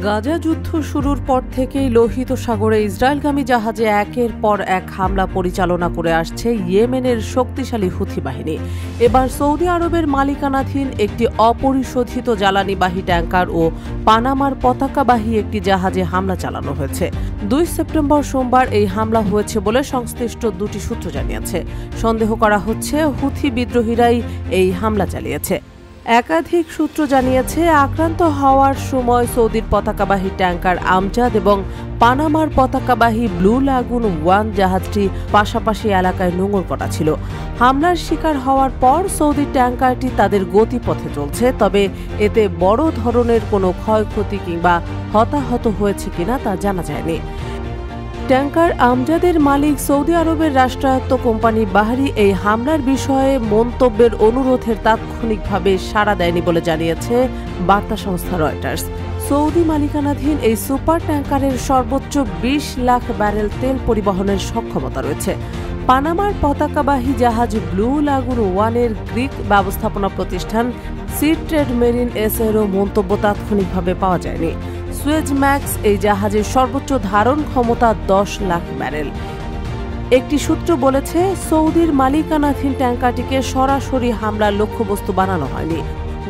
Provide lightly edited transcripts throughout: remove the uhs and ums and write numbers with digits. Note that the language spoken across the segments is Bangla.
গাজা যুদ্ধ শুরুর পর থেকেই লোহিত সাগরে ইসরায়েলগামী জাহাজে একের পর এক হামলা পরিচালনা করে আসছে ইয়েমেনের শক্তিশালী হুথি বাহিনী। এবার সৌদি আরবের মালিকানাধীন একটি অপরিশোধিত জ্বালানিবাহী ট্যাঙ্কার ও পানামার পতাকাবাহী একটি জাহাজে হামলা চালানো হয়েছে। 2 সেপ্টেম্বর সোমবার এই হামলা হয়েছে বলে সংশ্লিষ্ট দুটি সূত্র জানিয়েছে। সন্দেহ করা হচ্ছে হুথি বিদ্রোহীরাই এই হামলা চালিয়েছে। একাধিক সূত্র জানিয়েছে, আক্রান্ত হওয়ার সময় সৌদির পতাকাবাহী ট্যাঙ্কার আমজাদ এবং পানামার পতাকাবাহী ব্লু লাগুন 1 জাহাজটি পাশাপাশি এলাকায় নোঙর করা ছিল। হামলার শিকার হওয়ার পর সৌদি ট্যাঙ্কারটি তাদের গতিপথে চলছে, তবে এতে বড় ধরনের কোনো ক্ষয়ক্ষতি কিংবা হতাহত হয়েছে কিনা তা জানা যায়নি। ট্যাঙ্কার আমজাদের মালিক সৌদি আরবের রাষ্ট্রায়ত্ত কোম্পানি বাহরি এই হামলার বিষয়ে মন্তব্যের অনুরোধের তাৎক্ষণিকভাবে সাড়া দেয়নি বলে জানিয়েছে বার্তা সংস্থা রয়টার্স। সৌদি মালিকানাধীন এই সুপার ট্যাঙ্কারের সর্বোচ্চ 20 লাখ ব্যারেল তেল পরিবহনের সক্ষমতা রয়েছে। পানামার পতাকাবাহী জাহাজ ব্লু লাগুন 1-এর গ্রিক ব্যবস্থাপনা প্রতিষ্ঠান সি ট্রেড মেরিন এসেরও মন্তব্য তাৎক্ষণিকভাবে পাওয়া যায়নি। সুয়েজ ম্যাক্স এই জাহাজের সর্বোচ্চ ধারণ ক্ষমতা 10 লাখ ব্যারেল। একটি সূত্র বলেছে, সৌদির মালিকানাধীন ট্যাঙ্কারটিকে সরাসরি হামলার লক্ষ্যবস্তু বানানো হয়নি।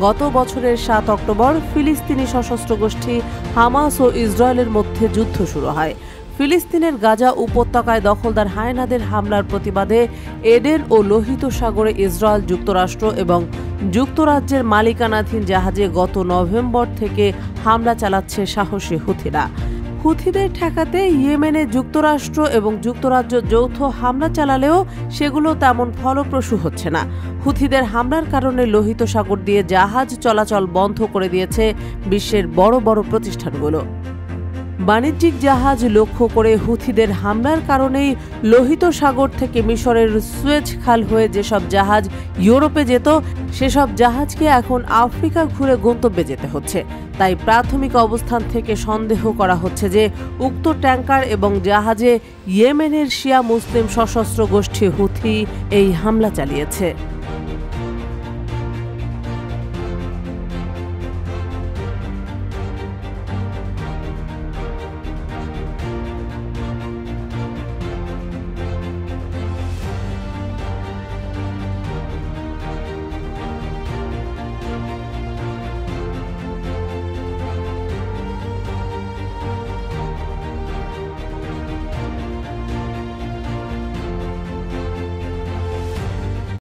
গত বছরের 7 অক্টোবর ফিলিস্তিনি সশস্ত্র গোষ্ঠী হামাস ও ইসরায়েলের মধ্যে যুদ্ধ শুরু হয়। ফিলিস্তিনের গাজা উপত্যকায় দখলদার হায়নাদের হামলার প্রতিবাদে এডেন ও লোহিত সাগরে ইসরায়েল, যুক্তরাষ্ট্র এবং যুক্তরাজ্যের মালিকানাধীন জাহাজে গত নভেম্বর থেকে হামলা চালাচ্ছে সাহসী হুথিরা। হুথিদের ঠেকাতে ইয়েমেনে যুক্তরাষ্ট্র এবং যুক্তরাজ্য যৌথ হামলা চালালেও সেগুলো তেমন ফলপ্রসূ হচ্ছে না। হুথিদের হামলার কারণে লোহিত সাগর দিয়ে জাহাজ চলাচল বন্ধ করে দিয়েছে বিশ্বের বড় বড় প্রতিষ্ঠানগুলো। বাণিজ্যিক জাহাজ লক্ষ্য করে হুথিদের হামলার কারণেই লোহিত সাগর থেকে মিশরের সুয়েজ খাল হয়ে যেসব জাহাজ ইউরোপে যেত, সেসব জাহাজকে এখন আফ্রিকা ঘুরে গন্তব্যে যেতে হচ্ছে। তাই প্রাথমিক অবস্থান থেকে সন্দেহ করা হচ্ছে যে উক্ত ট্যাঙ্কার এবং জাহাজে ইয়েমেনের শিয়া মুসলিম সশস্ত্র গোষ্ঠী হুথি এই হামলা চালিয়েছে।